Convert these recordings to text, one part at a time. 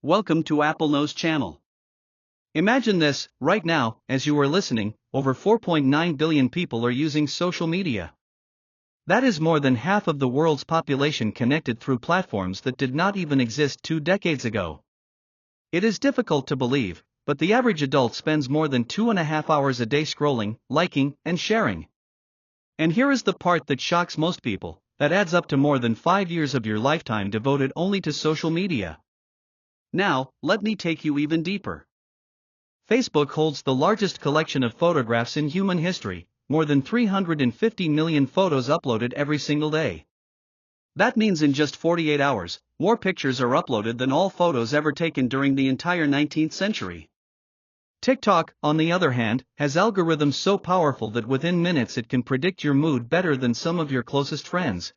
welcome to AppleKnows channel. Imagine this, right now, as you are listening, over 4.9 billion people are using social media. That is more than half of the world's population connected through platforms that did not even exist 2 decades ago. It is difficult to believe, but the average adult spends more than 2.5 hours a day scrolling, liking, and sharing. And here is the part that shocks most people, that adds up to more than 5 years of your lifetime devoted only to social media. Now, let me take you even deeper. Facebook holds the largest collection of photographs in human history, more than 350 million photos uploaded every single day. That means in just 48 hours, more pictures are uploaded than all photos ever taken during the entire 19th century. TikTok, on the other hand, has algorithms so powerful that within minutes it can predict your mood better than some of your closest friends.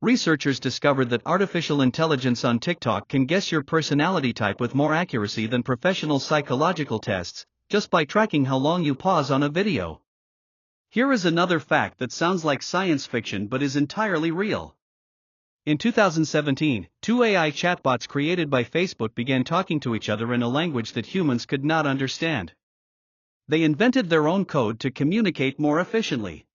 Researchers discovered that artificial intelligence on TikTok can guess your personality type with more accuracy than professional psychological tests, just by tracking how long you pause on a video. Here is another fact that sounds like science fiction but is entirely real. In 2017, 2 AI chatbots created by Facebook began talking to each other in a language that humans could not understand. They invented their own code to communicate more efficiently.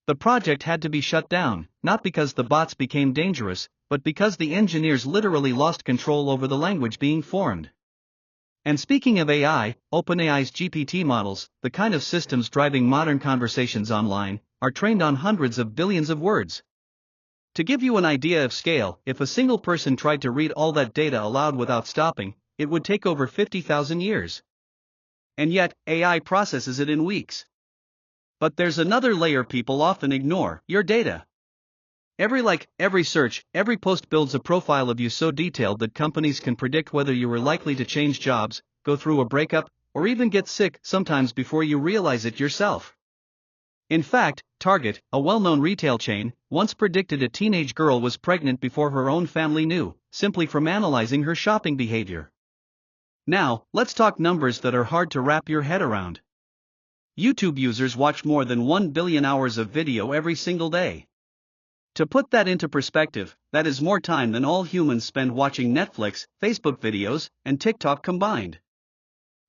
The project had to be shut down, not because the bots became dangerous, but because the engineers literally lost control over the language being formed. And speaking of AI, OpenAI's GPT models, the kind of systems driving modern conversations online, are trained on hundreds of billions of words. To give you an idea of scale, if a single person tried to read all that data aloud without stopping, it would take over 50,000 years. And yet, AI processes it in weeks. But there's another layer people often ignore: your data. Every like, every search, every post builds a profile of you so detailed that companies can predict whether you are likely to change jobs, go through a breakup, or even get sick, sometimes before you realize it yourself. In fact, Target, a well-known retail chain, once predicted a teenage girl was pregnant before her own family knew, simply from analyzing her shopping behavior. Now, let's talk numbers that are hard to wrap your head around. YouTube users watch more than 1 billion hours of video every single day. To put that into perspective, that is more time than all humans spend watching Netflix, Facebook videos, and TikTok combined.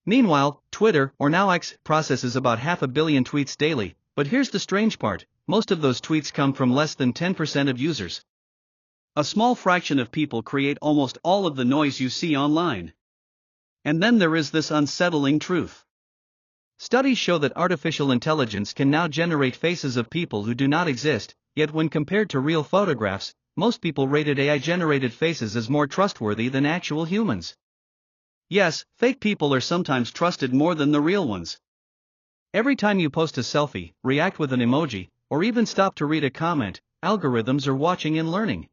Meanwhile, Twitter, or now X, processes about 500 million tweets daily, but here's the strange part: most of those tweets come from less than 10% of users. A small fraction of people create almost all of the noise you see online. And then there is this unsettling truth. Studies show that artificial intelligence can now generate faces of people who do not exist, yet when compared to real photographs, most people rated AI-generated faces as more trustworthy than actual humans. Yes, fake people are sometimes trusted more than the real ones. Every time you post a selfie, react with an emoji, or even stop to read a comment, algorithms are watching and learning.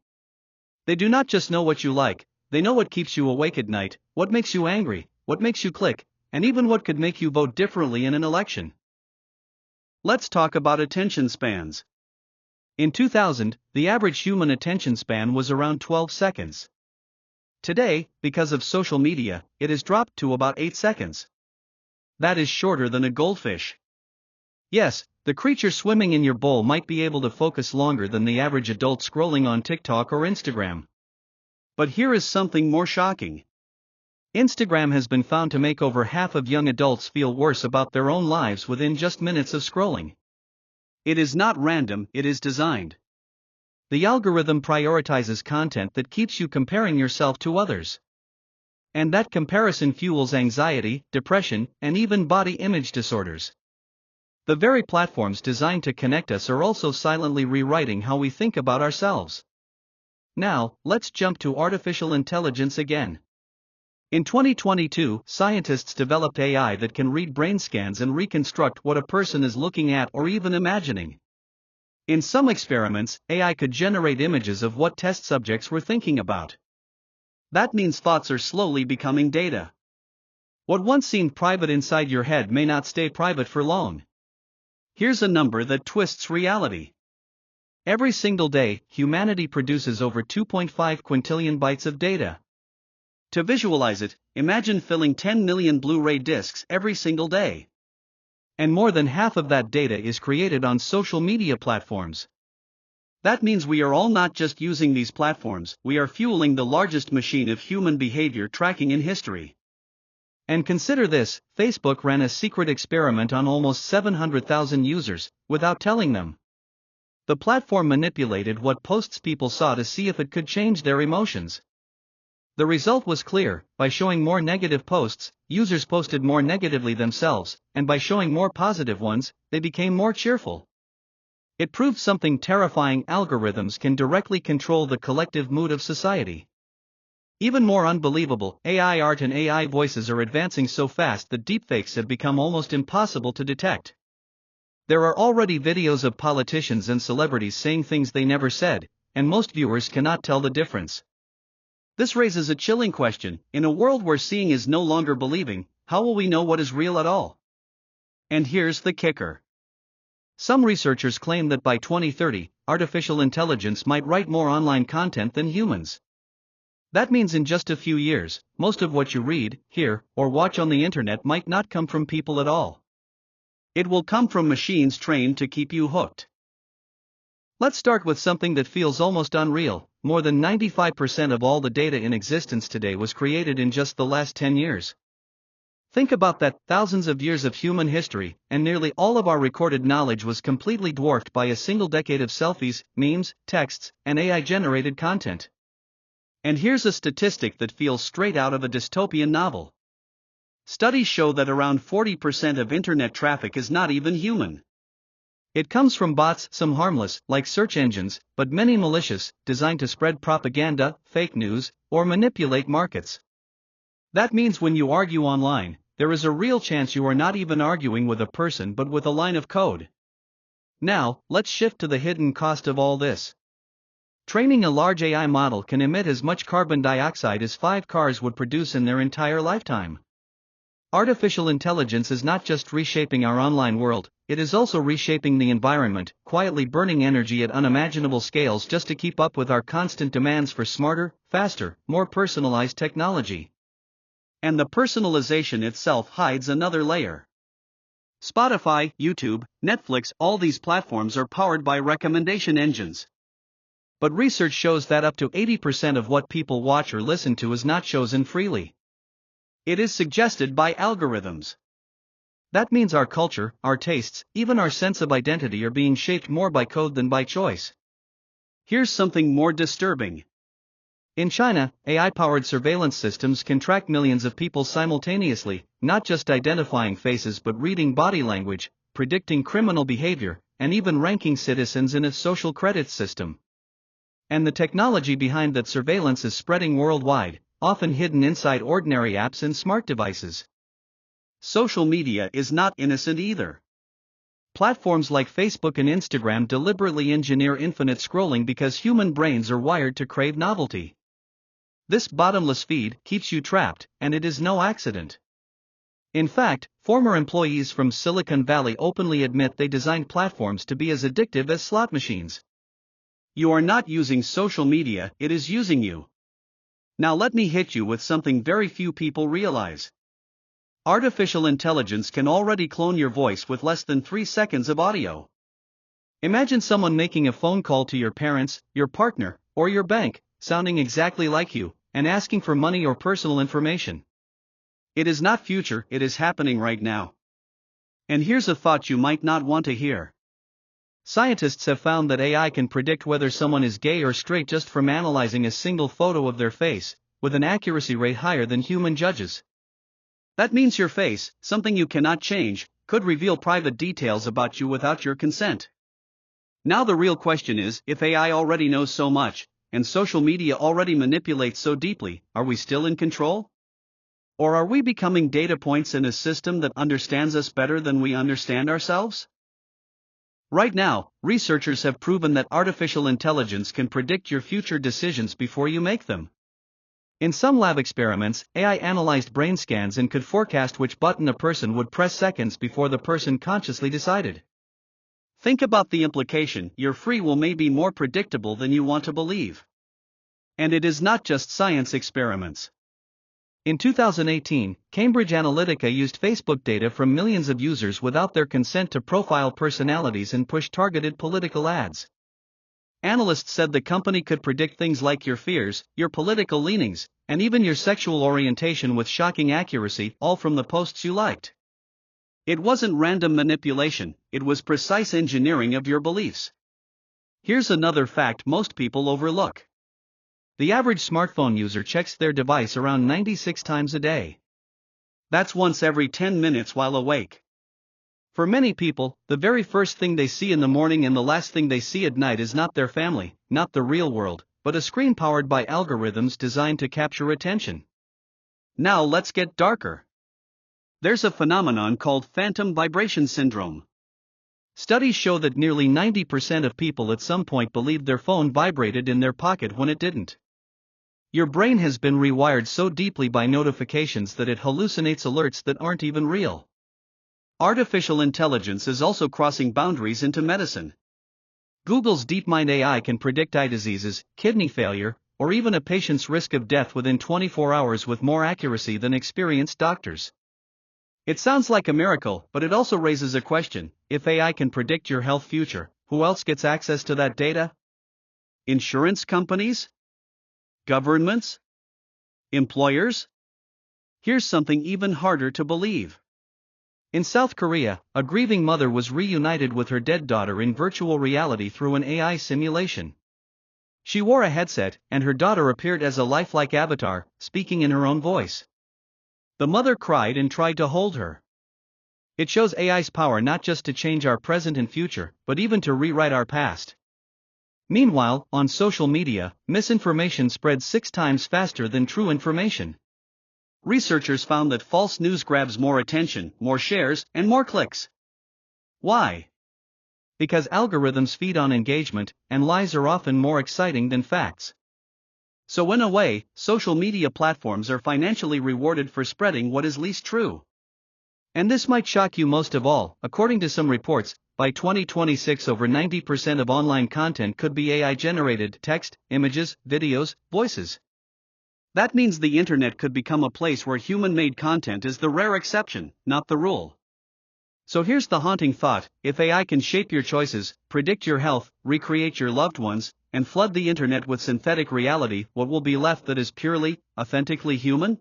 They do not just know what you like, they know what keeps you awake at night, what makes you angry, what makes you click, and even what could make you vote differently in an election. Let's talk about attention spans. In 2000, the average human attention span was around 12 seconds. Today, because of social media, it has dropped to about 8 seconds. That is shorter than a goldfish. Yes, the creature swimming in your bowl might be able to focus longer than the average adult scrolling on TikTok or Instagram. But here is something more shocking. Instagram has been found to make over half of young adults feel worse about their own lives within just minutes of scrolling. It is not random, it is designed. The algorithm prioritizes content that keeps you comparing yourself to others. And that comparison fuels anxiety, depression, and even body image disorders. The very platforms designed to connect us are also silently rewriting how we think about ourselves. Now, let's jump to artificial intelligence again. In 2022, scientists developed AI that can read brain scans and reconstruct what a person is looking at or even imagining. In some experiments, AI could generate images of what test subjects were thinking about. That means thoughts are slowly becoming data. What once seemed private inside your head may not stay private for long. Here's a number that twists reality. Every single day, humanity produces over 2.5 quintillion bytes of data. To visualize it, imagine filling 10 million Blu-ray discs every single day. And more than half of that data is created on social media platforms. That means we are all not just using these platforms, we are fueling the largest machine of human behavior tracking in history. And consider this, Facebook ran a secret experiment on almost 700,000 users, without telling them. The platform manipulated what posts people saw to see if it could change their emotions. The result was clear: by showing more negative posts, users posted more negatively themselves, and by showing more positive ones, they became more cheerful. It proved something terrifying: algorithms can directly control the collective mood of society. Even more unbelievable, AI art and AI voices are advancing so fast that deepfakes have become almost impossible to detect. There are already videos of politicians and celebrities saying things they never said, and most viewers cannot tell the difference. This raises a chilling question: in a world where seeing is no longer believing, how will we know what is real at all? And here's the kicker. Some researchers claim that by 2030, artificial intelligence might write more online content than humans. That means in just a few years, most of what you read, hear, or watch on the internet might not come from people at all. It will come from machines trained to keep you hooked. Let's start with something that feels almost unreal. More than 95% of all the data in existence today was created in just the last 10 years. Think about that: thousands of years of human history, and nearly all of our recorded knowledge was completely dwarfed by a single decade of selfies, memes, texts, and AI-generated content. And here's a statistic that feels straight out of a dystopian novel. Studies show that around 40% of internet traffic is not even human. It comes from bots, some harmless, like search engines, but many malicious, designed to spread propaganda, fake news, or manipulate markets. That means when you argue online, there is a real chance you are not even arguing with a person but with a line of code. Now, let's shift to the hidden cost of all this. Training a large AI model can emit as much carbon dioxide as 5 cars would produce in their entire lifetime. Artificial intelligence is not just reshaping our online world, it is also reshaping the environment, quietly burning energy at unimaginable scales just to keep up with our constant demands for smarter, faster, more personalized technology. And the personalization itself hides another layer. Spotify, YouTube, Netflix, all these platforms are powered by recommendation engines. But research shows that up to 80% of what people watch or listen to is not chosen freely. It is suggested by algorithms. That means our culture, our tastes, even our sense of identity are being shaped more by code than by choice. Here's something more disturbing. In China, AI-powered surveillance systems can track millions of people simultaneously, not just identifying faces but reading body language, predicting criminal behavior, and even ranking citizens in its social credit system. And the technology behind that surveillance is spreading worldwide, often hidden inside ordinary apps and smart devices. Social media is not innocent either. Platforms like Facebook and Instagram deliberately engineer infinite scrolling because human brains are wired to crave novelty. This bottomless feed keeps you trapped, and it is no accident. In fact, former employees from Silicon Valley openly admit they designed platforms to be as addictive as slot machines. You are not using social media, it is using you. Now let me hit you with something very few people realize. Artificial intelligence can already clone your voice with less than 3 seconds of audio. Imagine someone making a phone call to your parents, your partner, or your bank, sounding exactly like you, and asking for money or personal information. It is not future, it is happening right now. And here's a thought you might not want to hear. Scientists have found that AI can predict whether someone is gay or straight just from analyzing a single photo of their face, with an accuracy rate higher than human judges. That means your face, something you cannot change, could reveal private details about you without your consent. Now the real question is, if AI already knows so much, and social media already manipulates so deeply, are we still in control? Or are we becoming data points in a system that understands us better than we understand ourselves? Right now, researchers have proven that artificial intelligence can predict your future decisions before you make them. In some lab experiments, AI analyzed brain scans and could forecast which button a person would press seconds before the person consciously decided. Think about the implication: your free will may be more predictable than you want to believe. And it is not just science experiments. In 2018, Cambridge Analytica used Facebook data from millions of users without their consent to profile personalities and push targeted political ads. Analysts said the company could predict things like your fears, your political leanings, and even your sexual orientation with shocking accuracy, all from the posts you liked. It wasn't random manipulation, it was precise engineering of your beliefs. Here's another fact most people overlook. The average smartphone user checks their device around 96 times a day. That's once every 10 minutes while awake. For many people, the very first thing they see in the morning and the last thing they see at night is not their family, not the real world, but a screen powered by algorithms designed to capture attention. Now let's get darker. There's a phenomenon called phantom vibration syndrome. Studies show that nearly 90% of people at some point believed their phone vibrated in their pocket when it didn't. Your brain has been rewired so deeply by notifications that it hallucinates alerts that aren't even real. Artificial intelligence is also crossing boundaries into medicine. Google's DeepMind AI can predict eye diseases, kidney failure, or even a patient's risk of death within 24 hours with more accuracy than experienced doctors. It sounds like a miracle, but it also raises a question: if AI can predict your health future, who else gets access to that data? Insurance companies? Governments? Employers? Here's something even harder to believe. In South Korea, a grieving mother was reunited with her dead daughter in virtual reality through an AI simulation. She wore a headset, and her daughter appeared as a lifelike avatar, speaking in her own voice. The mother cried and tried to hold her. It shows AI's power not just to change our present and future, but even to rewrite our past. Meanwhile, on social media, misinformation spreads 6 times faster than true information. Researchers found that false news grabs more attention, more shares, and more clicks. Why? Because algorithms feed on engagement, and lies are often more exciting than facts. So in a way, social media platforms are financially rewarded for spreading what is least true. And this might shock you most of all. According to some reports, by 2026 over 90% of online content could be AI-generated: text, images, videos, voices. That means the internet could become a place where human-made content is the rare exception, not the rule. So here's the haunting thought: if AI can shape your choices, predict your health, recreate your loved ones, and flood the internet with synthetic reality, what will be left that is purely, authentically human?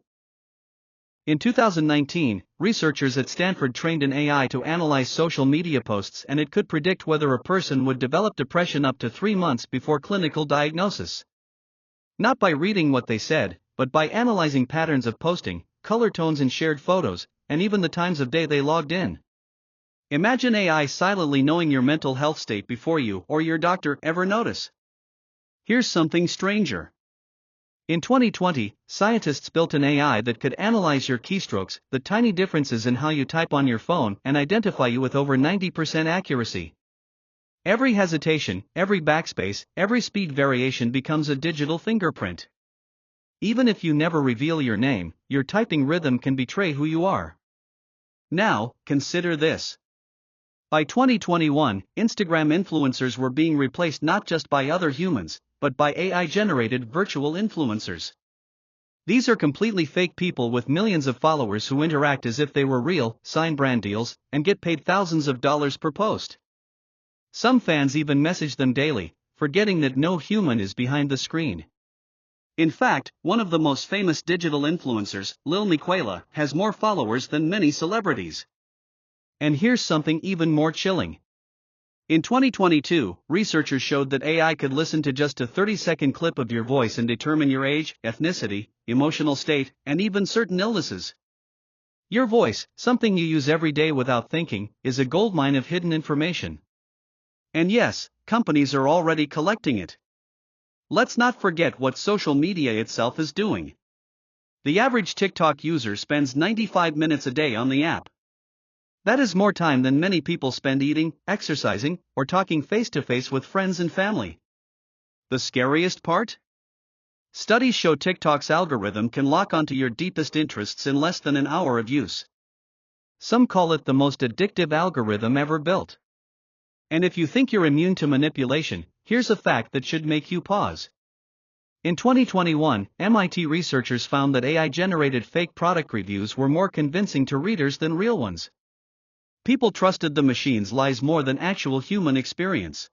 In 2019, researchers at Stanford trained an AI to analyze social media posts, and it could predict whether a person would develop depression up to 3 months before clinical diagnosis. Not by reading what they said, but by analyzing patterns of posting, color tones in shared photos, and even the times of day they logged in. Imagine AI silently knowing your mental health state before you or your doctor ever notice. Here's something stranger. In 2020, scientists built an AI that could analyze your keystrokes, the tiny differences in how you type on your phone, and identify you with over 90% accuracy. Every hesitation, every backspace, every speed variation becomes a digital fingerprint. Even if you never reveal your name, your typing rhythm can betray who you are. Now, consider this. By 2021, Instagram influencers were being replaced not just by other humans, but by AI-generated virtual influencers. These are completely fake people with millions of followers who interact as if they were real, sign brand deals, and get paid thousands of dollars per post. Some fans even message them daily, forgetting that no human is behind the screen. In fact, one of the most famous digital influencers, Lil Miquela, has more followers than many celebrities. And here's something even more chilling. In 2022, researchers showed that AI could listen to just a 30-second clip of your voice and determine your age, ethnicity, emotional state, and even certain illnesses. Your voice, something you use every day without thinking, is a goldmine of hidden information. And yes, companies are already collecting it. Let's not forget what social media itself is doing. The average TikTok user spends 95 minutes a day on the app. That is more time than many people spend eating, exercising, or talking face-to-face with friends and family. The scariest part? Studies show TikTok's algorithm can lock onto your deepest interests in less than an hour of use. Some call it the most addictive algorithm ever built. And if you think you're immune to manipulation, here's a fact that should make you pause. In 2021, MIT researchers found that AI-generated fake product reviews were more convincing to readers than real ones. People trusted the machine's lies more than actual human experience.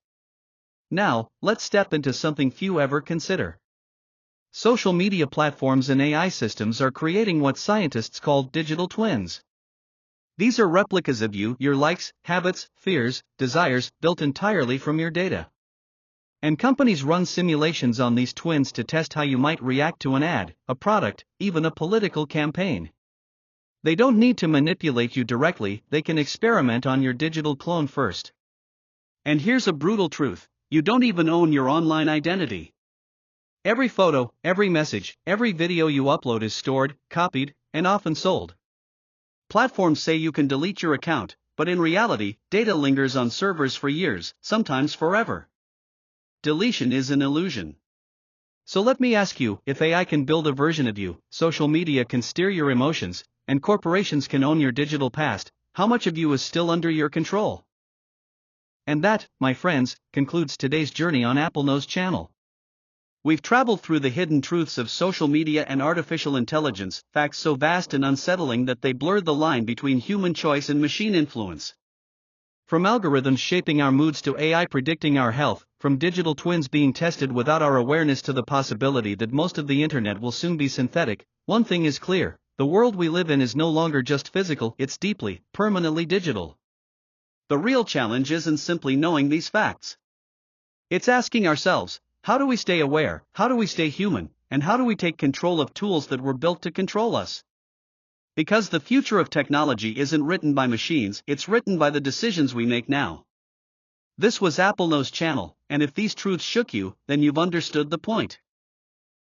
Now, let's step into something few ever consider. Social media platforms and AI systems are creating what scientists call digital twins. These are replicas of you, your likes, habits, fears, desires, built entirely from your data. And companies run simulations on these twins to test how you might react to an ad, a product, even a political campaign. They don't need to manipulate you directly, they can experiment on your digital clone first. And here's a brutal truth: you don't even own your online identity. Every photo, every message, every video you upload is stored, copied, and often sold. Platforms say you can delete your account, but in reality, data lingers on servers for years, sometimes forever. Deletion is an illusion. So let me ask you, if AI can build a version of you, social media can steer your emotions, and corporations can own your digital past, how much of you is still under your control? And that, my friends, concludes today's journey on AppleKnows channel. We've traveled through the hidden truths of social media and artificial intelligence, facts so vast and unsettling that they blur the line between human choice and machine influence. From algorithms shaping our moods to AI predicting our health, from digital twins being tested without our awareness to the possibility that most of the internet will soon be synthetic, one thing is clear: the world we live in is no longer just physical, it's deeply, permanently digital. The real challenge isn't simply knowing these facts. It's asking ourselves, how do we stay aware, how do we stay human, and how do we take control of tools that were built to control us? Because the future of technology isn't written by machines, it's written by the decisions we make now. This was AppleKnows channel, and if these truths shook you, then you've understood the point.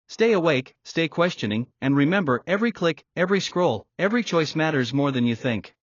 Stay awake, stay questioning, and remember, every click, every scroll, every choice matters more than you think.